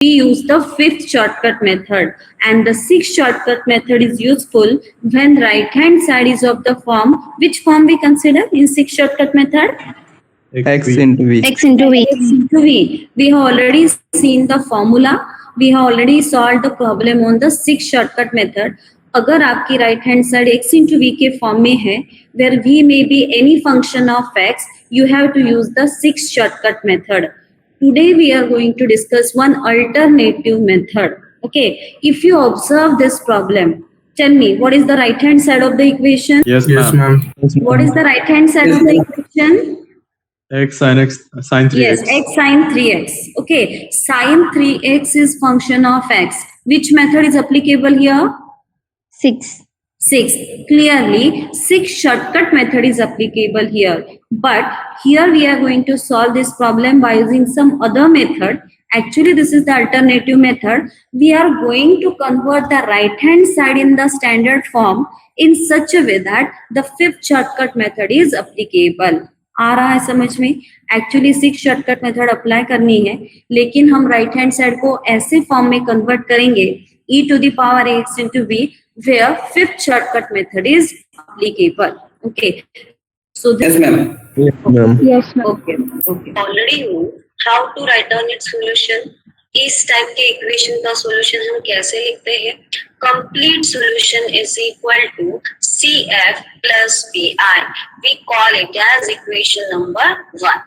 we use the fifth shortcut method, and the sixth shortcut method is useful when right hand side is of the form. Which form we consider in sixth shortcut method? X into V. X into V. X into V. We have already seen the formula. We have already solved the problem on the sixth shortcut method. अगर आपकी right hand side x into v के form में है, where v may be any function of x, you have to use the sixth shortcut method. Today we are going to discuss one alternative method. Okay, if you observe this problem, tell me what is the right hand side of the equation? Yes, ma'am. What is the right hand side of the equation? X sine 3x. Yes, x sine 3x. Okay, sine 3x is function of x. Which method is applicable here? 6. 6. Clearly, 6 shortcut method is applicable here. But here we are going to solve this problem by using some other method. Actually, this is the alternative method. We are going to convert the right hand side in the standard form in such a way that the fifth shortcut method is applicable. आ रहा है समझ में? Actually six shortcut method apply करनी है, लेकिन हम right hand side को ऐसे फॉर्म में कन्वर्ट करेंगे e to the power x into v, where fifth shortcut method is applicable. Okay, so this Yes, ma'am. Yes, ma'am. okay already know how to write down its solution. इस type के equation का solution हम कैसे लिखते हैं? Complete solution is equal to CF plus BI. We call it as equation number 1.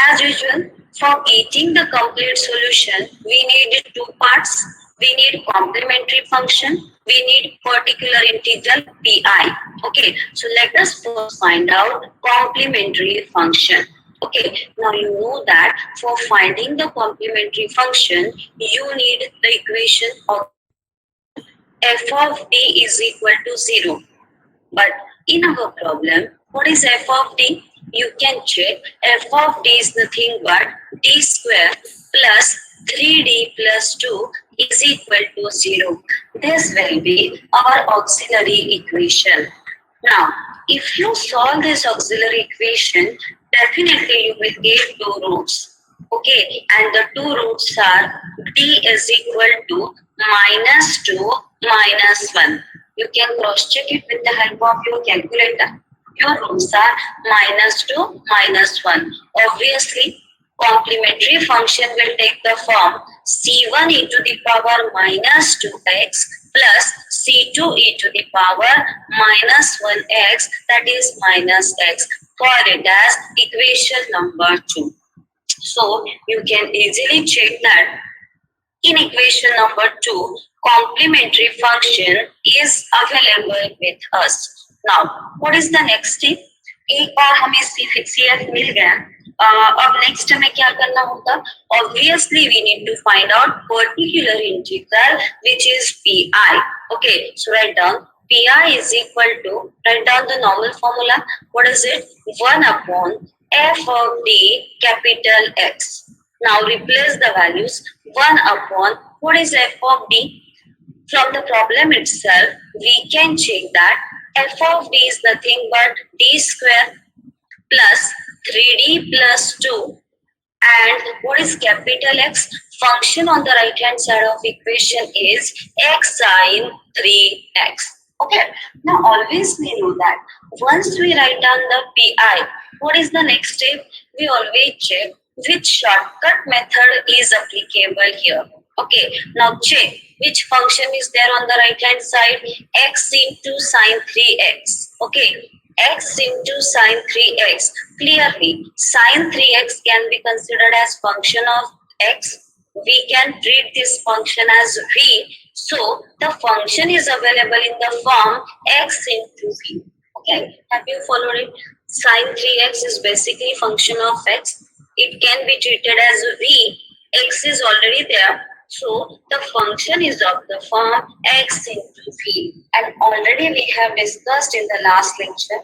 As usual, for getting the complete solution, we need two parts. We need complementary function. We need particular integral PI. Okay, so let us first find out complementary function. Okay, now you know that for finding the complementary function, you need the equation of f of d is equal to 0. But in our problem, what is f of d? You can check. F of d is nothing but d square plus 3d plus 2 is equal to 0. This will be our auxiliary equation. Now, if you solve this auxiliary equation, definitely you will get two roots. Okay, and the two roots are d is equal to -2 -1. You can cross check it with the help of your calculator. Your roots are -2 -1. Obviously, complementary function will take the form c1 e to the power -2x plus c2 e to the power -1x, that is -x. Call it as equation number 2. So you can easily check that in equation number 2, complementary function is available with us. Now, what is the next step? एक बार हमें CF मिल गया, अब next हमें क्या करना होगा? Obviously, we need to find out particular integral, which is PI. Okay, so write down PI is equal to, write down the normal formula. What is it? 1 upon f of d capital X. Now replace the values. 1 upon, what is f of d? From the problem itself, we can check that f of d is nothing but d square plus 3d plus 2. And what is capital X? Function on the right hand side of equation is x sine 3x. Okay, now always we know that once we write down the PI, what is the next step? We always check which shortcut method is applicable here. Okay, now check which function is there on the right hand side. X into sine 3x. Okay, x into sine 3x. Clearly, sine 3x can be considered as function of x. We can treat this function as v. So the function is available in the form x into v. Okay, have you followed it? Sine 3x is basically function of x. It can be treated as v. X is already there. So the function is of the form x into v. And already we have discussed in the last lecture,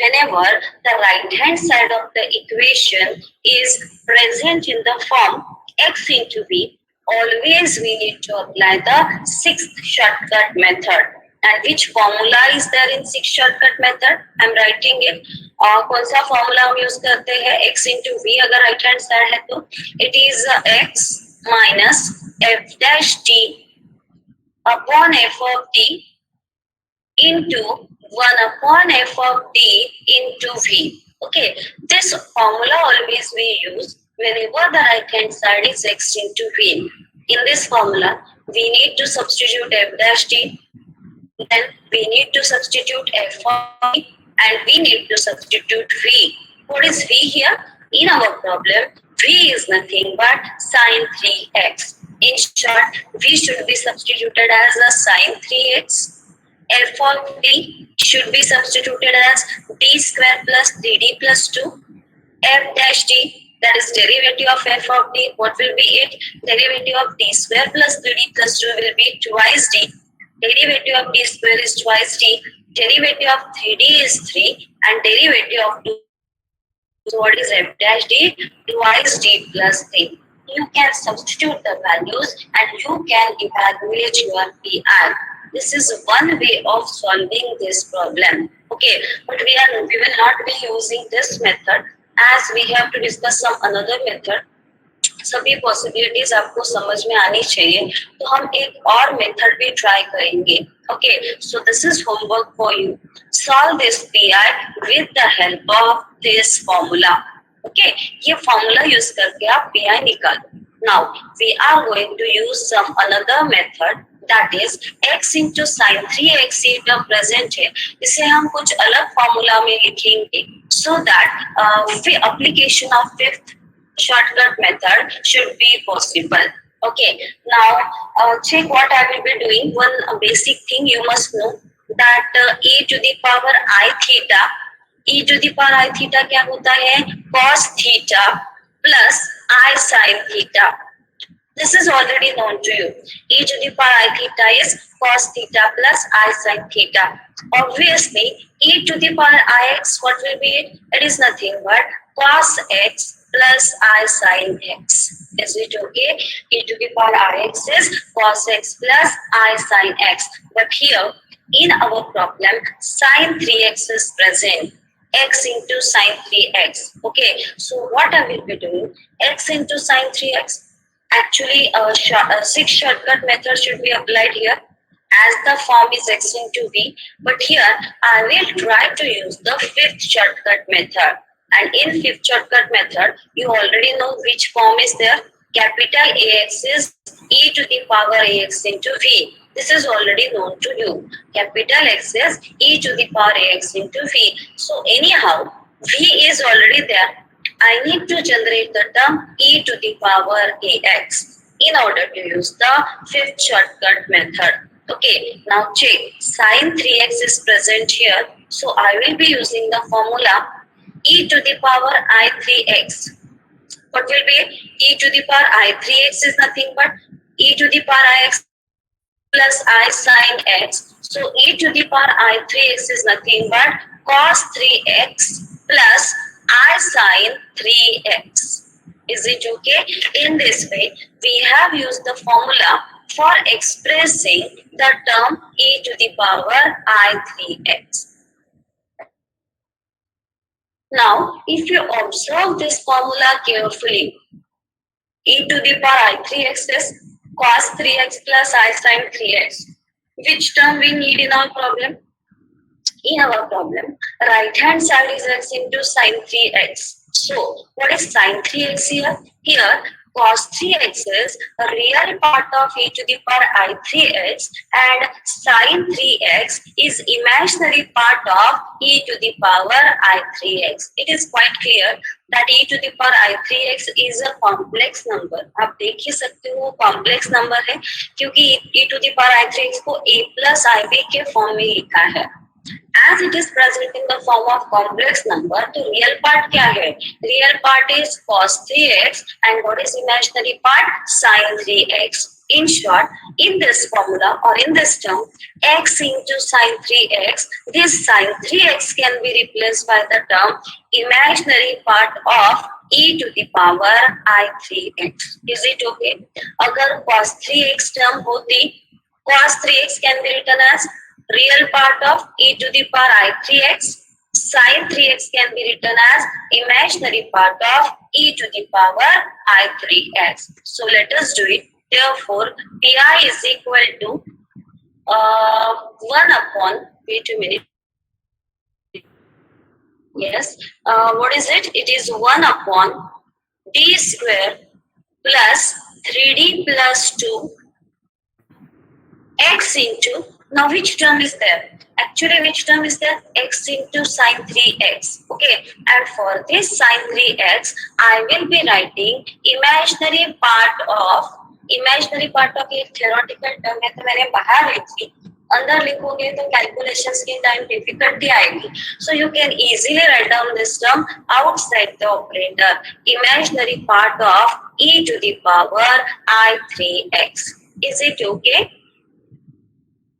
whenever the right hand side of the equation is present in the form x into v, always we need to apply the sixth shortcut method. And which formula is there in sixth shortcut method? I am writing it. कौन सा formula हम use करते हैं? x into v अगर right hand side है तो it is x minus f dash t upon f of t into 1 upon f of t into v. Okay, this formula always we use whenever the right hand side is x into v. In this formula, we need to substitute f dash t, then we need to substitute f of t, and we need to substitute v. What is v here? In our problem, v is nothing but sine 3x. In short, v should be substituted as a sine 3x. F of t should be substituted as d square plus 3d plus 2. F dash t, that is derivative of f of t, what will be it? Derivative of d square plus 3d plus 2 will be twice d. Derivative of d square is twice d. Derivative of 3d is 3, and derivative of 2. So what is f dash d? Twice d plus 3. You can substitute the values and you can evaluate your PI. This is one way of solving this problem. Okay, but we will not be using this method, as we have to discuss some another method. सभी possibilities आपको समझ में आनी चाहिए, तो हम एक और मेथड भी ट्राई करेंगे. Okay, so this is homework for you. Solve this PI with the help of this formula. Okay, ये फॉर्मूला यूज करके आप पीआई निकालो. Now we are going to use some another method, that is x into sin 3x. ये term present है, इसे हम कुछ अलग फॉर्मूला में लिखेंगे, so that application of fifth shortcut method should be possible. Okay, now check what I will be doing. One basic thing you must know, that e to the power I theta, e to the power I theta क्या होता है? Cos theta plus I sin theta. This is already known to you. E to the power I theta is cos theta plus I sin theta. Obviously, e to the power ix, what will be it? It is nothing but cos x plus I sin x. Is it okay? E to the power ix is cos x plus I sin x. But here, in our problem, sin 3x is present. X into sin 3x. Okay, so what I will be doing? X into sin 3x. Actually, six shortcut method should be applied here, as the form is x into v. But here, I will try to use the fifth shortcut method. And in fifth shortcut method, you already know which form is there. Capital AX is e to the power AX into v. This is already known to you. Capital X is e to the power AX into v. So anyhow, v is already there. I need to generate the term e to the power ax in order to use the fifth shortcut method. Okay, now check. Sin 3x is present here, so I will be using the formula e to the power I3x. What will be e to the power I3x is nothing but e to the power ix plus I sin x. So e to the power I3x is nothing but cos 3x plus I sin 3x. Is it okay? In this way, we have used the formula for expressing the term e to the power I3x. Now, if you observe this formula carefully, e to the power I3x is cos 3x plus I sin 3x. Which term we need in our problem? In our problem, right hand side is x into sin 3x. So, what is sin 3x here? Here, cos 3x is a real part of e to the power I3x, and sin 3x is imaginary part of e to the power I3x. It is quite clear that e to the power I3x is a complex number. आप देख ही सकते हो complex number है, क्योंकि e to the power I3x को a plus ib के form में लिखा है. As it is present in the form of complex number, तो real part क्या है? Real part is cos 3x, and what is imaginary part? Sin 3x. In short, in this formula or in this term, x into sin 3x, this sin 3x can be replaced by the term imaginary part of e to the power I3x. Is it okay? अगर cos 3x term होती, cos 3x can be written as real part of e to the power I3x. Sin 3x can be written as imaginary part of e to the power I3x. So let us do it. Therefore, pi is equal to 1 upon, wait a minute. Yes, what is it? It is 1 upon d square plus 3d plus 2 x into, now which term is there? Actually, which term is there? X into sine 3x. Okay, and for this sine 3x, I will be writing imaginary part of एक theoretical term है तो मैंने बाहर लिखी, अंदर लिखोगे तो calculations की टाइम डिफिकल्टी आएगी. So you can easily write down this term outside the operator. Imaginary part of e to the power I3x. Is it okay?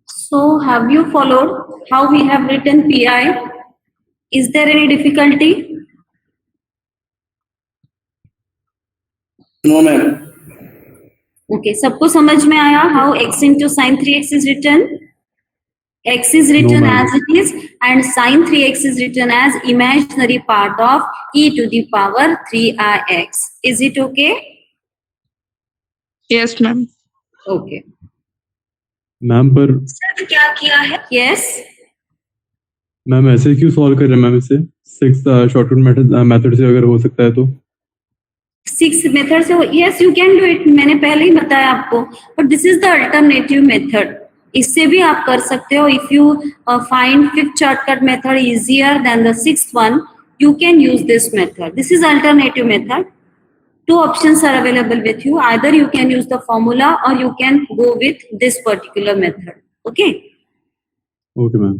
So have you followed how we have written pi? Is there any difficulty? No, ma'am. Okay, सबको समझ में आया how x into sine 3x is written? X is written No, ma'am. as it is and sine 3x is written as imaginary part of e to the power 3ix. Is it okay? Yes, ma'am. Okay. Ma'am पर सिर्फ क्या किया है? Yes. Ma'am ऐसे क्यों solve कर रहे हैं मैम इसे? 6 शॉर्टकट मेथड से अगर हो सकता है तो 6 मेथड से yes you can do it. मैंने पहले ही बताया आपको. But this is the alternative method. इससे भी आप कर सकते हो. If you find 5th shortcut method easier than the 6th one, you can use this method. This is alternative method. 2 options are available with you. Either you can use the formula or you can go with this particular method. Okay. Okay ma'am.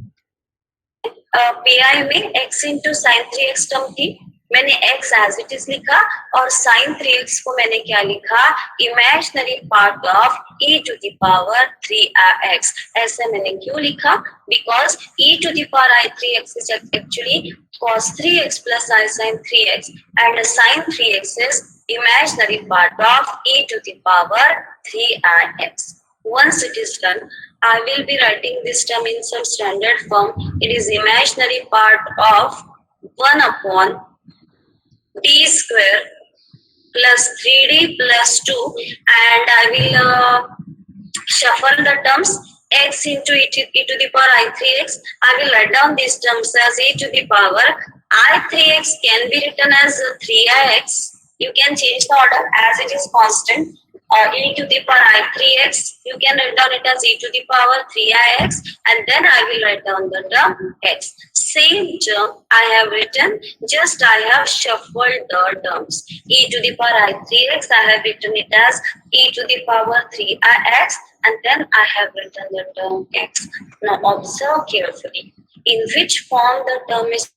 Pi में x into sine 3x term थी, मैंने x as it is लिखा और sign 3x को मैंने क्या लिखा? Imaginary part of e to the power 3x. ऐसे मैंने क्यों लिखा? Because e to the power I3x is actually cos 3x plus I sin 3x and sin 3x is imaginary part of e to the power 3ix. Once it is done, I will be writing this term in some standard form. It is imaginary part of 1 upon d square plus 3d plus 2 and I will shuffle the terms. X into e to the power I3x. I will write down these terms as e to the power I3x can be written as 3ix. You can change the order as it is constant. E to the power I3x, you can write down it as e to the power 3ix and then I will write down the term x. Same term I have written, just I have shuffled the terms. E to the power I3x, I have written it as e to the power 3ix and then I have written the term x. Now observe carefully in which form the term is.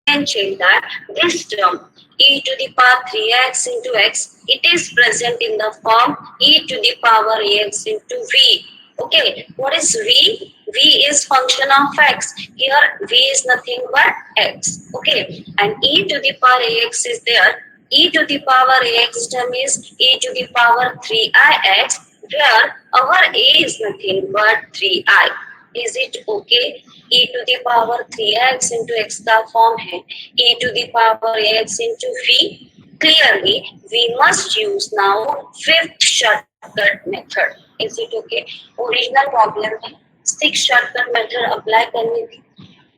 Can change that this term e to the power 3x into x, it is present in the form e to the power ax into v. Okay, what is v? V is function of x. Here v is nothing but x. Okay, and e to the power ax is there. E to the power ax term is e to the power 3ix, where our a is nothing but 3i. Is it okay? E to the power 3x into x का form है e to the power ax into v. Clearly, we must use now 5th shortcut method. Is it okay? Original problem में 6th shortcut method apply करनी थी.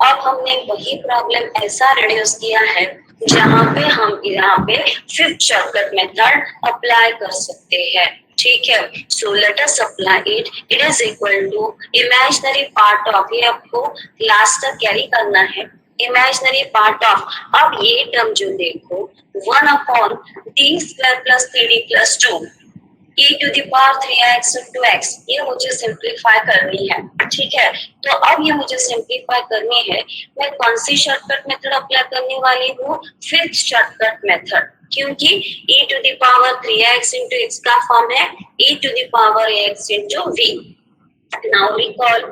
अब हमने वही problem ऐसा reduce किया है जहाँ पे हम यहाँ पे 5th shortcut method अप्लाई कर सकते हैं. ठीक है, so let us apply it. It is equal to imaginary part of, ये आपको लास्ट तक कैरी करना है. इमेजिनरी पार्ट ऑफ, अब ये टर्म जो देखो 1 upon D square plus 3d plus 2 e to the power 3x into x, ये मुझे सिंप्लीफाई करनी है. ठीक है, तो अब ये मुझे सिंप्लीफाई करनी है. मैं कौन सी शॉर्टकट मेथड अप्लाई करने वाली हूँ? 5th शॉर्टकट मेथड, क्योंकि e to the power 3x into x का फॉर्म है e to the power ax into v. Now recall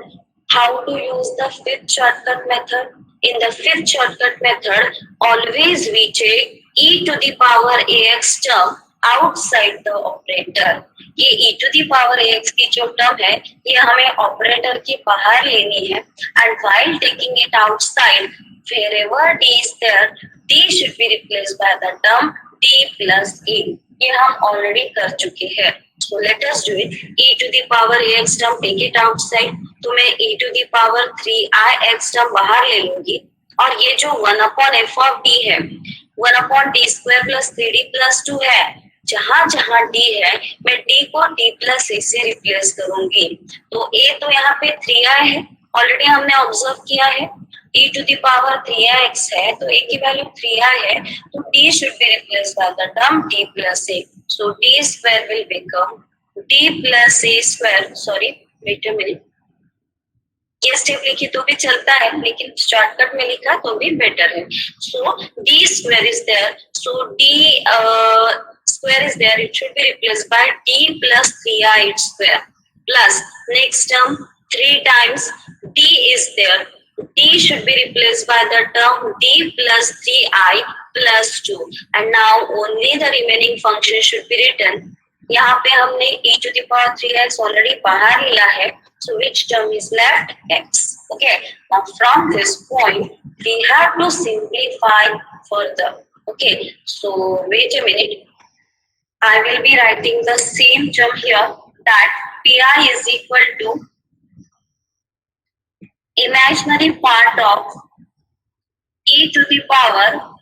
how to use the 5th shortcut method. In the 5th shortcut method, always we check e to the power ax term outside the operator. ये e to the power ax की जो term है ये हमें operator के बाहर लेनी है. And while taking it outside, wherever d is there, d should be replaced by the term d plus e. ये हम ऑलरेडी कर चुके हैं. So let us do it. e to the power ax term take it outside. तो मैं e to the power 3ix term बाहर ले लूंगी और ये जो 1 upon f of d है 1 upon d square plus 3d plus 2 है. जहां जहां d है मैं d को d plus a से रिप्लेस करूंगी. तो a तो यहाँ पे 3i है, ऑलरेडी हमने ऑब्जर्व किया है. e to the power 3x है तो a की वैल्यू 3i है, तो d should be replaced by the term d plus a. So d square will become d plus a square. Sorry, wait a minute. ये step लिखी तो भी चलता है, लेकिन शॉर्टकट में लिखा तो भी बेटर है. So d square is there. So d square is there. It should be replaced by d plus 3i its square plus next term 3 times d is there. D should be replaced by the term d plus 3i plus 2 and now only the remaining function should be written. यहाँ पे हमने e to the power 3x already बाहर लिया है, so which term is left? X. Okay, now from this point we have to simplify further. Okay, so wait a minute, I will be writing the same term here, that pi is equal to imaginary part of e to the power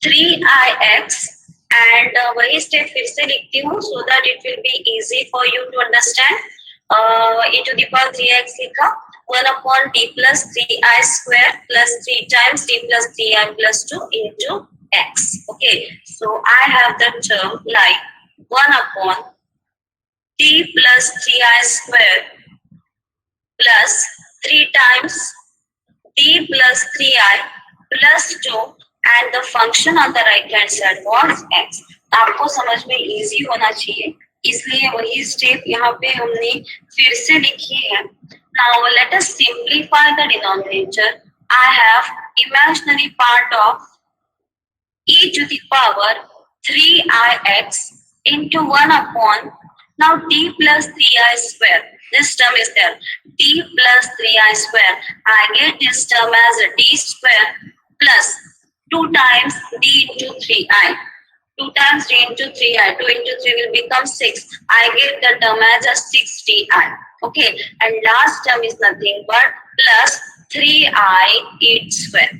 3ix and वही step फिर से लिखती हूँ so that it will be easy for you to understand. e to the power 3x लिखा 1 upon d plus 3i square plus 3 times d plus 3i plus 2 into x. Okay, so I have the term like 1 upon d plus 3i square plus 3 times d plus 3i plus 2 and the function on the right hand side was x. आपको समझ में easy होना चाहिए, इसलिए वही step यहाँ पे हमने फिर से लिखी है. Now let us simplify the denominator. I have imaginary part of e to the power 3ix into 1 upon now d plus 3i square. This term is there. D plus 3i square. I get this term as a d square plus 2 times d into 3i. 2 times d into 3i. 2 into 3 will become 6. I get the term as a 6di. Okay. And last term is nothing but plus 3i its square.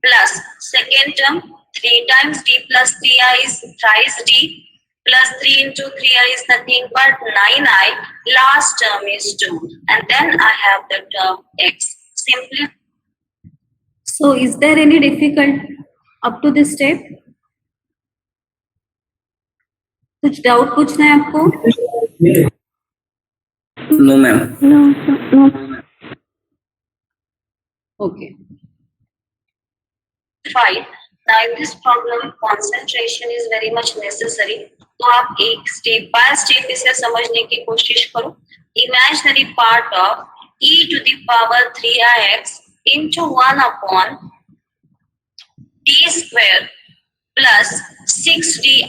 Plus second term 3 times d plus 3i is thrice d. Plus 3 into 3i is nothing but 9i. Last term is 2. And then I have the term x. Simply. So is there any difficult up to this step? कुछ doubt पूछना है आपको? No, ma'am. No. Okay. Fine. Now in this problem concentration is very much necessary. तो आप एक step by step इसे समझने की कोशिश करो. Imaginary part of e to the power 3ix into 1 upon d square plus 6di.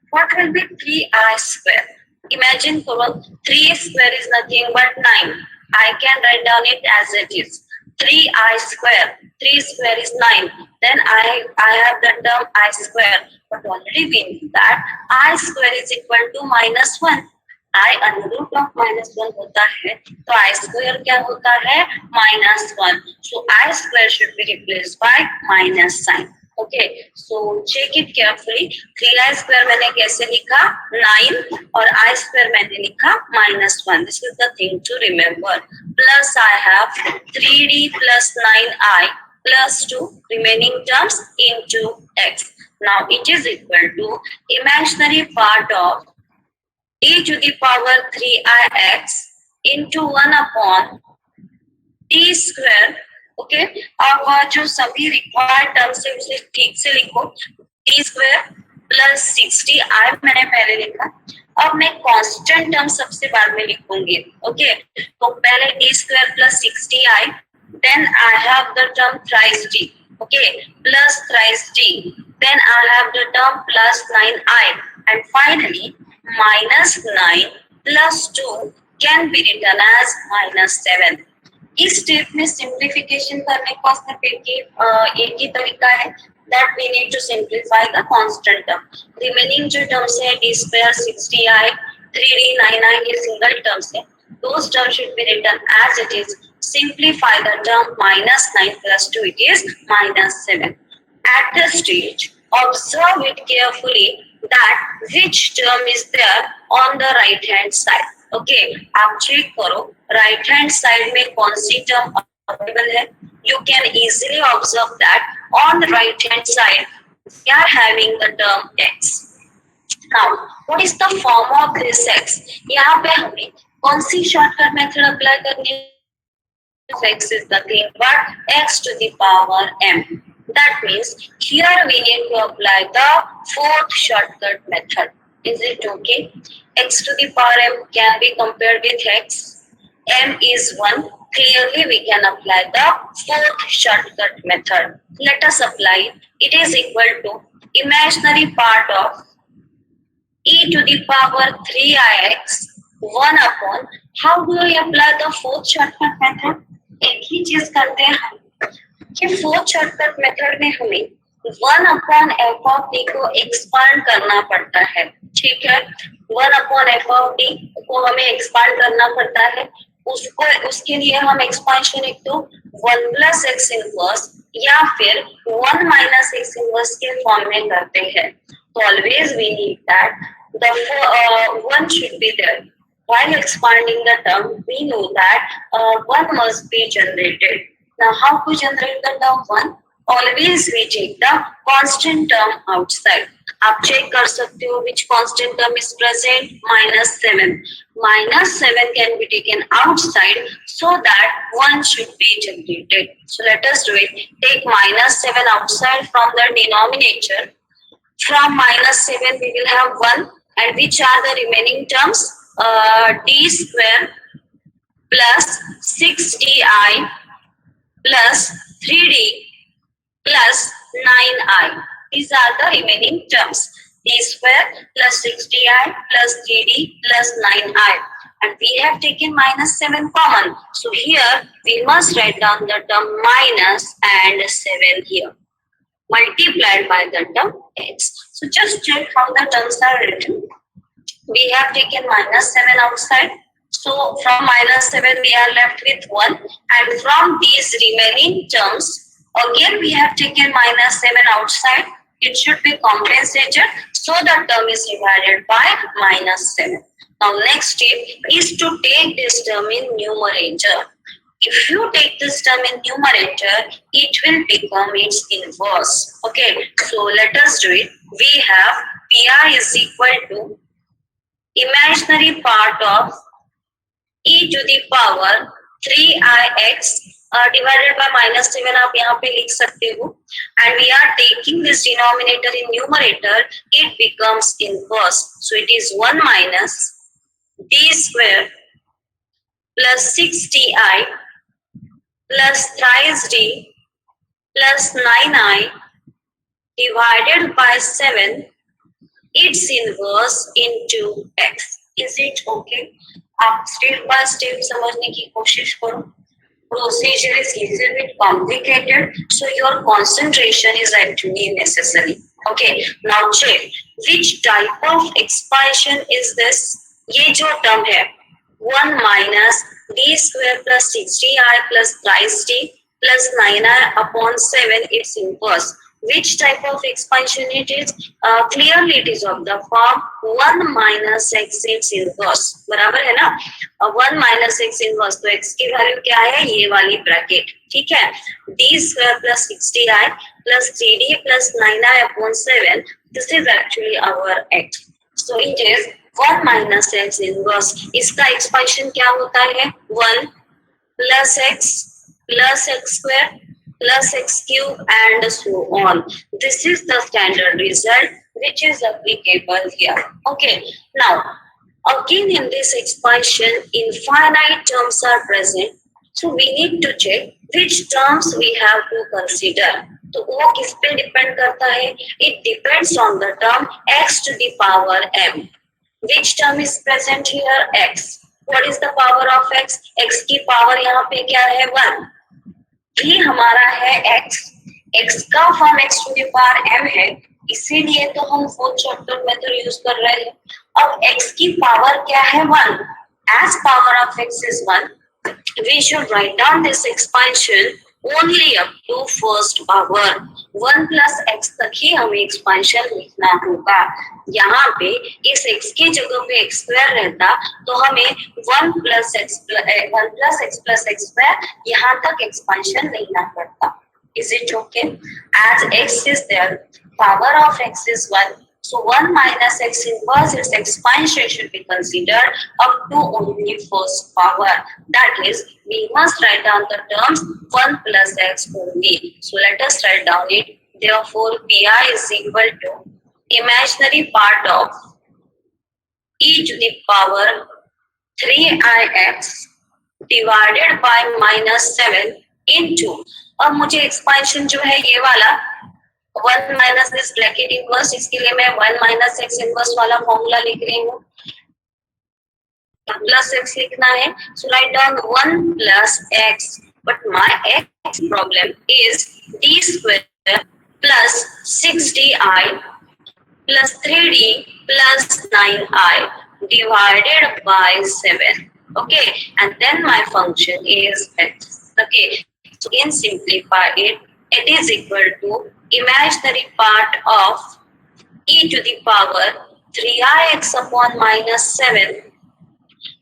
What will be 3i square? Imagine करो 3 square is nothing but 9. I can write down it as it is. 3i square. 3 square is 9. Then I have the term I square. But already we knew that I square is equal to minus 1. I under root of minus 1 होता है, तो I square क्या होता है? minus 1. So I square should be replaced by minus sign. Okay, so check it carefully. 3i square मैंने कैसे लिखा? 9 और I square मैंने लिखा minus 1. This is the thing to remember. Plus I have 3d plus 9i plus 2 remaining terms into x. Now it is equal to imaginary part of e to the power 3ix into 1 upon d square. Okay, अब जो सभी required terms है उसे ठीक से लिखो. d square plus 60i मैंने पहले लिखा. अब मैं कांस्टेंट टर्म सबसे बाद में लिखूंगी. ओके, तो पहले d square plus 60i, then I have the term thrice d. Okay, plus thrice d, then I have the term plus 9i and finally minus 9 plus 2 can be written as minus 7. इस step में simplification करने का सिर्फ एक ही तरीका है, that we need to simplify the constant term. Remaining जो terms है d square 60i 3d 9i ये single terms है, those terms should be written as it is. Simplify the term minus 9 plus 2, it is minus 7. At this stage, observe it carefully that which term is there on the right hand side. Okay, आप check करो right hand side में कौन सी term available है. You can easily observe that on the right hand side we are having the term x. Now, what is the form of this x? यहाँ पे हमें कौन सी shortcut method apply करनी है? X is the thing, but x to the power m. That means here we need to apply the fourth shortcut method. Is it okay? X to the power m can be compared with x. M is 1. Clearly we can apply the fourth shortcut method. Let us apply it. It is equal to imaginary part of e to the power 3ix 1 upon. How do I apply the fourth shortcut method? एक ही चीज करते हैं हम कि fourth shortcut method में हमें 1 upon F of D को expand करना पड़ता है. ठीक है, 1 अपॉन एफ ऑफ डी को हमें एक्सपांड करना पड़ता है. उसके लिए हम एक्सपांशन एक तो 1 प्लस एक्स इनवर्स या फिर 1 माइनस एक्स इनवर्स के फॉर्म में करते हैं. तो always we need that the 1 should be there. While expanding the term, we know that 1 must be generated. Now, how to generate the term 1? Always we take the constant term outside. आप check कर सकते हो which constant term is present. -7. -7 can be taken outside so that 1 should be generated. So let us do it. Take -7 outside from the denominator. From -7 we will have 1, and which are the remaining terms? D square plus 6di plus 3d plus 9i. These are the remaining terms. D square plus 6di plus 3d plus 9i. And we have taken -7 common. So here we must write down the term minus and 7 here, multiplied by the term x. So just check how the terms are written. We have taken -7 outside. So from -7 we are left with 1. And from these remaining terms, again we have taken -7 outside. It should be compensated. So the term is divided by -7. Now next step is to take this term in numerator. If you take this term in numerator, it will become its inverse. Okay, so let us do it. We have pi is equal to imaginary part of e to the power 3ix divided by -7. आप यहाँ पे लिख सकते हो. And we are taking this denominator in numerator, it becomes inverse. So it is 1 minus d square plus 6di plus thrice d plus 9i divided by 7. It's inverse into x. Is it okay? आप step by step समझने की कोशिश करो. Procedure is little bit complicated, so your concentration is actually necessary. Okay, now check which type of expansion is this. ये जो term है 1 minus d square plus 6di plus thrice d plus 9i upon 7, it's inverse. Which type of expansion it is? Clearly it is of the form 1 minus x its inverse. बराबर है ना? 1 minus x inverse. तो x की value क्या है? ये वाली bracket. ठीक है, d square plus 60i plus 3d plus 9i upon 7. This is actually our x. So it is 1 minus x inverse. इसका expansion क्या होता है? 1 plus x square plus x cube and so on. This is the standard result which is applicable here. Okay, now again in this expansion infinite terms are present, so we need to check which terms we have to consider. तो वो किस पे depend करता है? It depends on the term x to the power m. Which term is present here? X. What is the power of x? X की power यहाँ पे क्या है? 1. ये हमारा है एक्स, एक्स का form x to the power m है, इसीलिए तो हम फोर्थ शॉर्टकट मेथड यूज कर रहे हैं. अब x की पावर क्या है? 1. As power of x is 1, we should write down this expansion only up to first power. 1 plus x तक ही हमें एक्सपांशन लिखना होगा. यहाँ पे इस x की जगह पे x स्क्वायर रहता तो हमें 1 plus x plus x square यहाँ तक एक्सपांशन लिखना पड़ता. Is it okay? As x is there, power of x is 1. So 1 minus x inverse, its expansion should be considered up to only first power. That is, we must write down the terms 1 plus x only. So let us write down it. Therefore, pi is equal to imaginary part of e to the power 3ix divided by minus 7 into. अब मुझे expansion जो है ये वाला 1 minus this bracket inverse, इसके लिए मैं 1 minus x inverse वाला फॉर्मूला लिख रही हूँ. प्लस एक्स लिखना है, so write down 1 plus x, but my x problem is d square plus 6di plus 3d plus 9i divided by 7. Okay, and then my function is x. Okay, so in simplify it, it is equal to imaginary part of e to the power 3ix upon minus 7.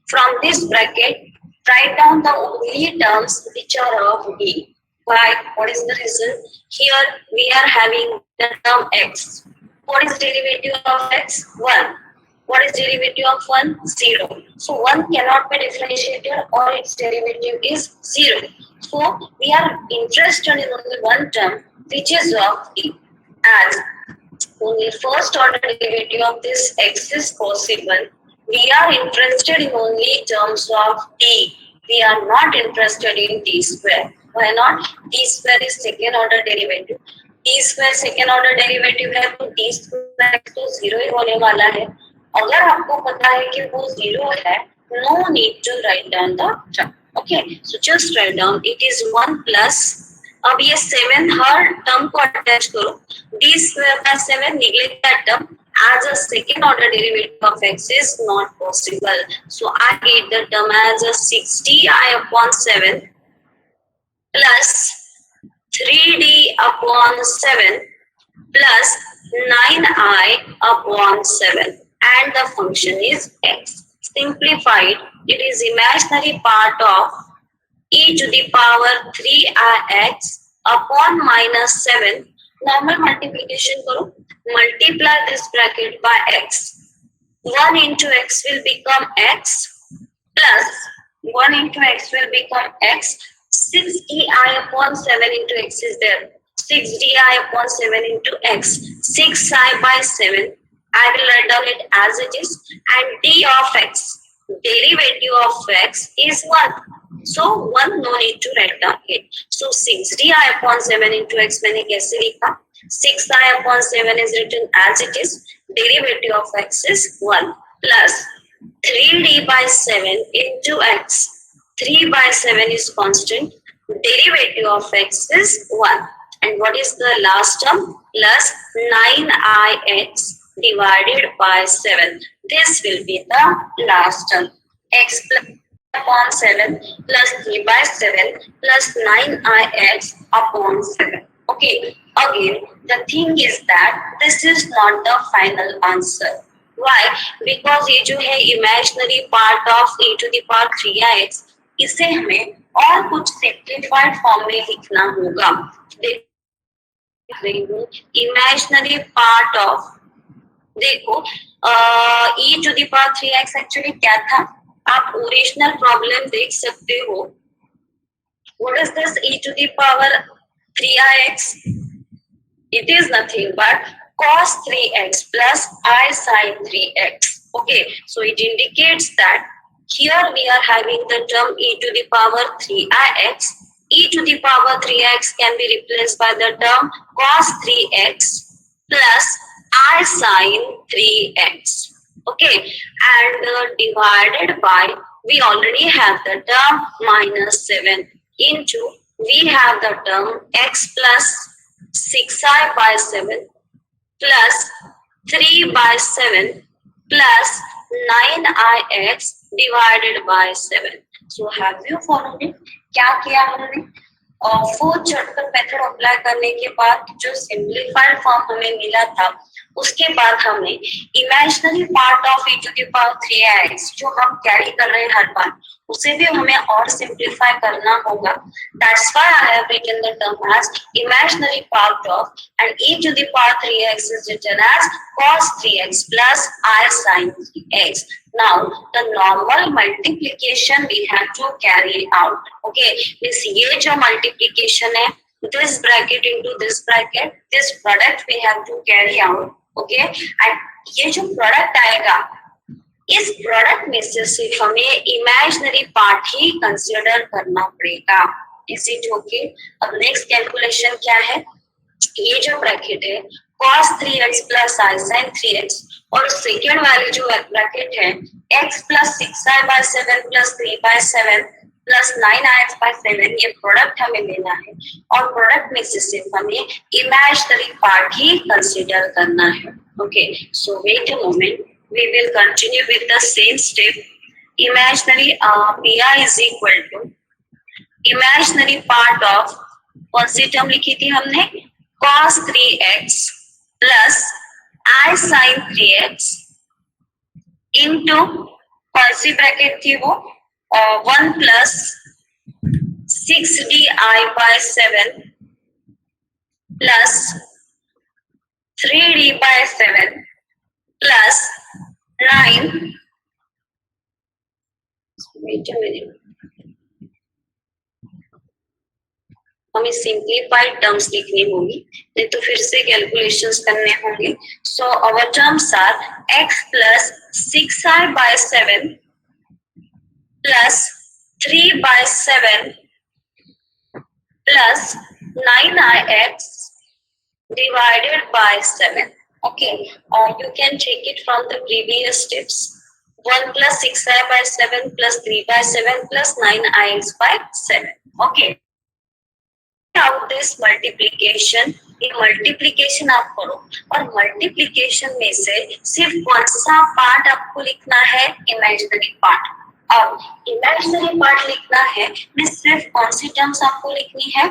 From this bracket, write down the only terms which are of d. Why? What is the reason? Here we are having the term x. What is derivative of x? 1. What is derivative of 1? 0. So 1 cannot be differentiated or its derivative is 0. So we are interested in only one term which is of d. As only first order derivative of this x is possible, we are interested in only terms of d. We are not interested in d square. Why not? D square is second order derivative. D square second order derivative है तो d square तो 0 ही होने वाला है. अगर आपको पता है कि वो 0 है, no need to write down the term. Okay, so just write down it is 1 plus. अब ये 7 हर टर्म को अटैच करो. d square by 7 neglect that term as a second order derivative of x is not possible. So I get the term as a 60i upon 7 plus 3d upon 7 plus 9i upon 7. And the function is x. Simplified, it is imaginary part of e to the power 3ix upon minus 7. Normal multiplication karo. Multiply this bracket by x. 1 into x will become x plus 1 into x will become x. 6di upon 7 into x is there. 6di upon 7 into x. 6i by 7. I will write down it as it is, and d of x, derivative of x is 1. So 1 no need to write down it. So 6di upon 7 into x मैंने कैसे लिखा? 6i upon 7 is written as it is. Derivative of x is 1 plus 3d by 7 into x. 3 by 7 is constant. Derivative of x is 1. And what is the last term? Plus 9ix. Divided by 7. This will be the last term. X plus upon 7 plus 3 by 7 plus 9ix upon 7. Okay, again, the thing is that this is not the final answer. Why? Because ये जो है imaginary part of e to the power 3ix, इसे हमें और कुछ simplified form में लिखना होगा. देख रही हूँ imaginary part of, देखो e to the power 3x actually क्या था? आप ओरिजिनल प्रॉब्लम देख सकते हो. What is this e to the power 3ix? It is nothing but cos 3x plus I sin 3x. Okay, so it indicates that here we are having the term e to the power 3ix. E to the power 3x can be replaced by the term cos 3x plus I sin 3x. Okay, and divided by we already have the term minus 7 into, we have the term x plus 6i by 7 plus 3 by 7 plus 9ix divided by 7. So have you followed it? क्या किया हमने? Fourth shortcut method apply करने के बाद जो simplified form हमें मिला था, उसके बाद हमने imaginary part of e to the power 3x जो हम कैरी कर रहे हैं हर बार, उसे भी हमें और सिंप्लीफाई करना होगा. That's why I have written the term as imaginary part of, and e to the power 3x is written as cos 3x plus I sin 3x. Now the normal multiplication we have to carry out. Okay, means ये जो multiplication है, this bracket into this bracket, this product we have to carry out. Okay, and ये जो product आएगा, इस product में से सिर्फ हमें इमेजिनरी पार्ट ही कंसिडर करना पड़ेगा. Is it okay? अब नेक्स्ट कैलकुलेशन क्या है? ये जो ब्रैकेट है cos 3x plus I sin 3x, और सेकेंड वाली जो ब्रैकेट है x plus 6i by 7 plus 3 by 7 plus 9ix by 7, ये प्रोडक्ट हमें लेना है और प्रोडक्ट में से सिर्फ हमें इमेजिनरी पार्ट ही कंसिडर करना है. Okay, so wait a moment, we will continue with the same step. Imaginary pi is equal to imaginary part of, कौन सी टर्म लिखी थी हमने? cos 3x plus I sin 3x into, कौन सी bracket थी वो? 1 plus 6di by 7 plus 3d by 7 plus 9. Wait a minute. हमें simplified terms लिखनी होगी, नहीं तो फिर से कैलकुलेशंस करने होंगे. So our terms are x plus 6i by 7 plus 3 by 7 plus 9ix divided by 7. Okay, you can take it from the previous steps. 1 plus 6i by 7 plus 3 by 7 plus 9ix by 7. Okay. Out this multiplication, ये multiplication आप करो और multiplication में से सिर्फ कौन सा part आपको लिखना है? Imaginary part. अब इमेजिनरी पार्ट लिखना है, मैं सिर्फ कौन सी टर्म्स आपको लिखनी है?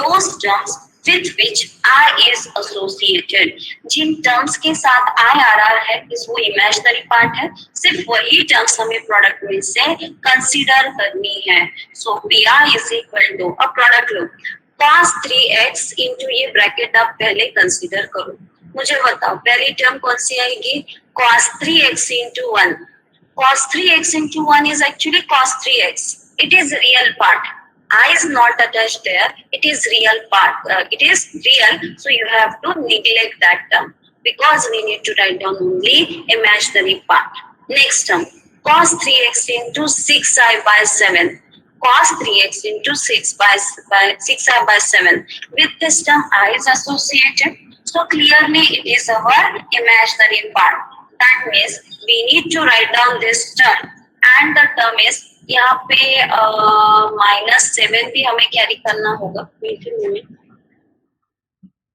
Those terms with which I is associated. जिन टर्म्स के साथ I आ रहा है, इस वो इमेजिनरी पार्ट है, सिर्फ वही टर्म्स हमें प्रोडक्ट में से कंसीडर करनी है. सो pi is equal to, अब प्रोडक्ट लो, cos 3x into, ये ब्रैकेट आप पहले कंसीडर करो. मुझे बताओ पहली टर्म कौन सी आएगी? cos 3x into 1. cos 3x into 1 is actually cos 3x. It is real part. I is not attached there. It is real part. It is real. So you have to neglect that term because we need to write down only imaginary part. Next term, cos 3x into 6i by 7. Cos 3x into 6i by 7. With this term, I is associated. So clearly, it is our imaginary part. That means we need to write down this term, and the term is यहाँ पे -7 भी हमें carry करना होगा.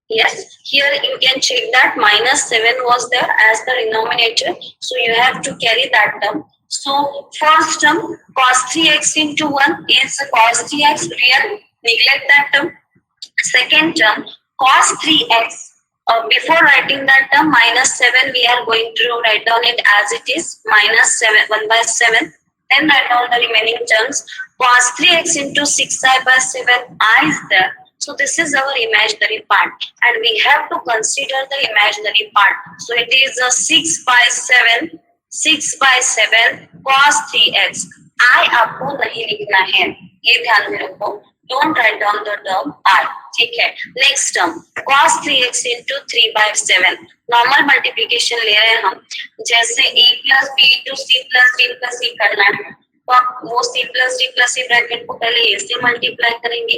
Yes, here you can check that -7 was there as the denominator, so you have to carry that term. So first term cos 3x into 1 is cos 3x real, neglect that term. Second term cos 3x, before writing that term -7 we are going to write down it as it is, -7 1 by 7. Then write down the remaining terms. Cos 3x into 6i by 7, I is there. So this is our imaginary part, and we have to consider the imaginary part. So it is a 6 by 7 cos 3x. I आपको नहीं लिखना है, ये ध्यान में रखो. Don't write down the term I. ठीक है. Next term cos 3x into 3 by 7. Normal multiplication ले रहे हैं हम, जैसे a plus b into c plus d plus e करना है, तो आप वो c plus d plus e bracket को पहले a से मल्टीप्लाई करेंगे,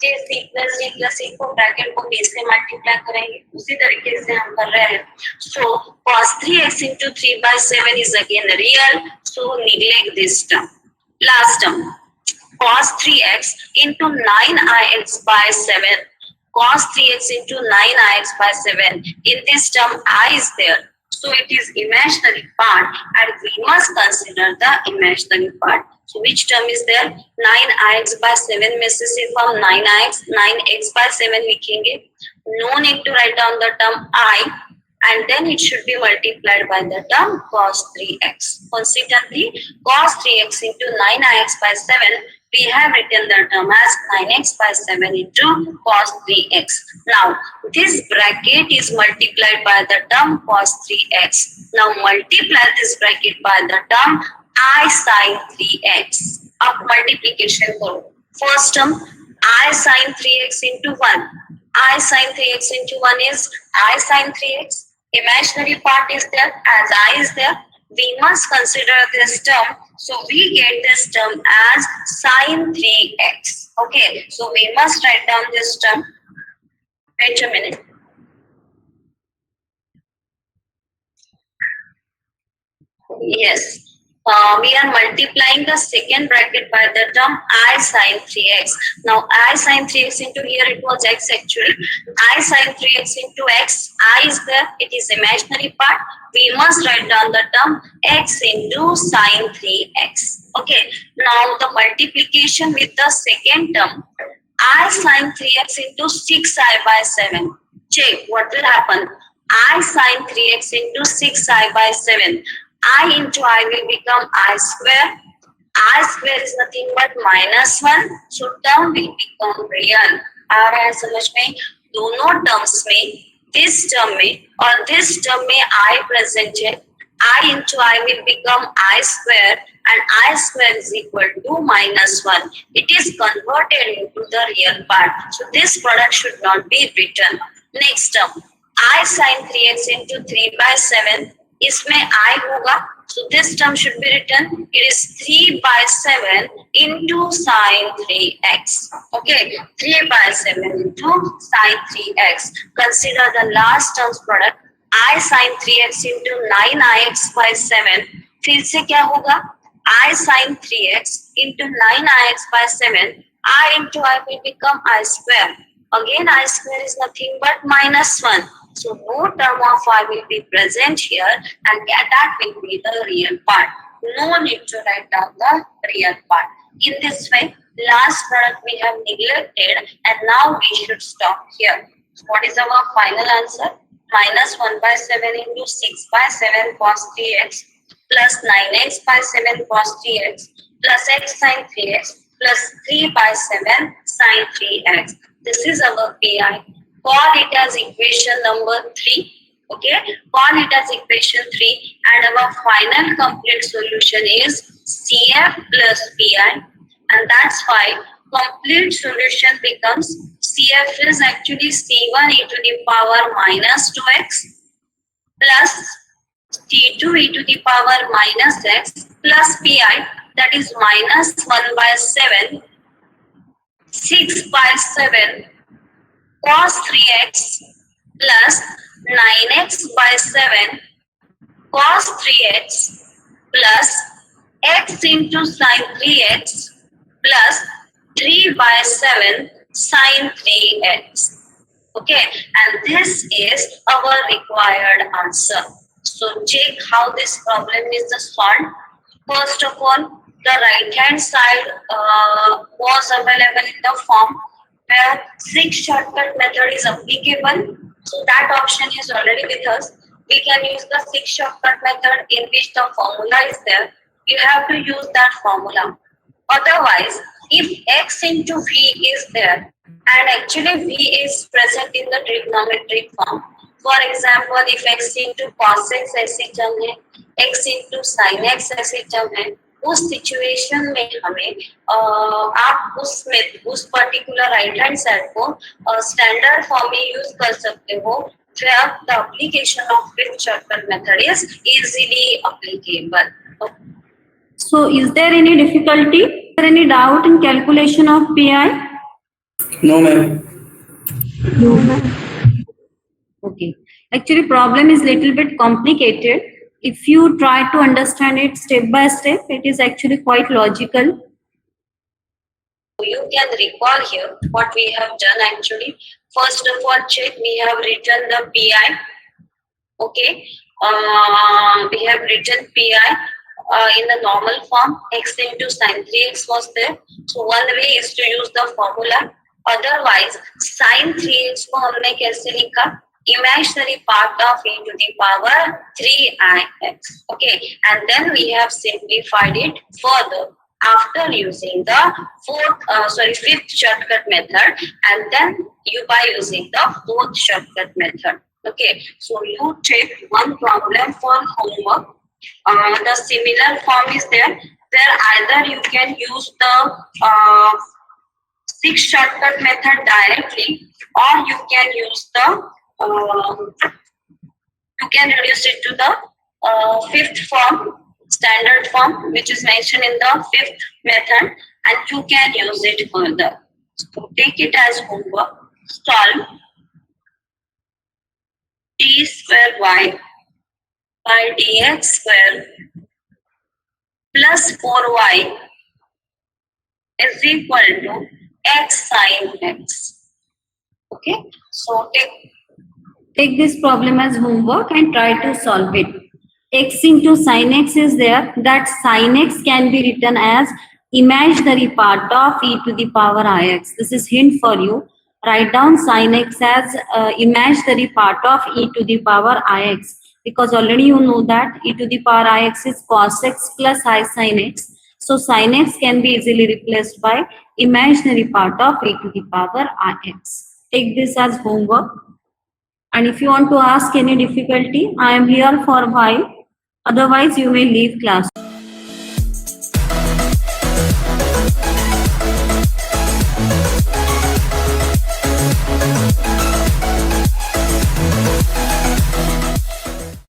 फिर c plus d plus e को ब्रैकेट को b से मल्टीप्लाई करेंगे. उसी तरीके से हम कर रहे हैं. So cos 3x into 3 by 7 is again real, so neglect this term. Last term, cos 3x into 9ix by 7. Cos 3x into 9ix by 7. In this term, I is there. So it is imaginary part and we must consider the imaginary part. So which term is there? 9ix by 7 में से सिर्फ हम 9x by 7 लिखेंगे. No need to write down the term I. And then it should be multiplied by the term cos 3x. Consequently, cos 3x into 9ix by 7, we have written the term as 9x by 7 into cos 3x. Now, this bracket is multiplied by the term cos 3x. Now, multiply this bracket by the term I sin 3x. Up multiplication karo. First term, I sin 3x into 1. I sin 3x into 1 is I sin 3x. Imaginary part is there, as I is there. We must consider this term. So we get this term as sin 3x. Okay, so we must write down this term. Wait a minute. Yes. We are multiplying the second bracket by the term I sin 3x. Now I sin 3x into here it was x actually. I sin 3x into x. I is there. It is imaginary part. We must write down the term x into sin 3x. Okay. Now the multiplication with the second term. I sin 3x into 6i by 7. Check what will happen. I sin 3x into 6i by 7. I into I will become I square. I square is nothing but -1. So term will become real. आ रहा है समझ में? दोनों terms में, this term में और this term में I present है. I into I will become I square and I square is equal to -1. It is converted into the real part. So this product should not be written. Next term, I sin 3x into 3 by 7. इसमें I होगा, so this term should be written. It is 3 by 7 into sin 3x. Okay, 3 by 7 into sin 3x. Consider the last term's product. I sin 3x into 9ix by 7. फिर से क्या होगा? I sin 3x into 9ix by 7. I into I will become I square. Again, I square is nothing but -1. So no term of I will be present here and that will be the real part. No need to write down the real part. In this way, last product we have neglected and now we should stop here. So what is our final answer? -1 by 7 into 6 by 7 cos 3x plus 9x by 7 cos 3x plus x sin 3x plus 3 by 7 sin 3x. This is our PI. Call it as equation number 3. Okay, call it as equation 3 and our final complete solution is CF plus PI, and that's why complete solution becomes CF is actually C1 e to the power -2x plus T2 e to the power -x plus PI, that is -1 by 7, 6 by 7 cos 3x plus 9x by 7 cos 3x plus x into sin 3x plus 3 by 7 sin 3x. Okay, and this is our required answer. So check how this problem is solved. First of all, the right hand side was available in the form where 6 shortcut method is applicable. So that option is already with us. We can use the 6 shortcut method in which the formula is there. You have to use that formula. Otherwise, if x into v is there and actually v is present in the trigonometric form, for example, if x into cos x ऐसी term है, x into sin x ऐसी term है, उस situation में हमें आप उस particular right hand side को स्टैंडर्ड फॉर्म में यूज कर सकते हो, where the application of fifth shortcut method is easily applicable. So is there any difficulty? Is there any doubt in calculation of PI? No, ma'am. Okay. Actually, problem is little bit complicated. if you try to understand it step by step, it is actually quite logical. You can recall here what we have done actually. First of all, check we have written the PI. Okay, we have written PI in the normal form. X into sin 3x was there. So one way is to use the formula. Otherwise, sin 3x को हमने कैसे लिखा? Imaginary part of e to the power 3ix. Okay, and then we have simplified it further after using the fifth shortcut method, and then by using the fourth shortcut method. Okay, so you take one problem for homework. The similar form is there, where either you can use the sixth shortcut method directly, or you can use the you can reduce it to the fifth form, standard form, which is mentioned in the fifth method, and you can use it further. So take it as homework. Solve d square y by dx square plus 4y is equal to x sin x. Okay, so Take this problem as homework and try to solve it. X into sin x is there. That sin x can be written as imaginary part of e to the power ix. This is hint for you. Write down sin x as imaginary part of e to the power ix, because already you know that e to the power ix is cos x plus I sin x. So sin x can be easily replaced by imaginary part of e to the power ix. Take this as homework. And if you want to ask any difficulty, I am here for while. Otherwise, you may leave class.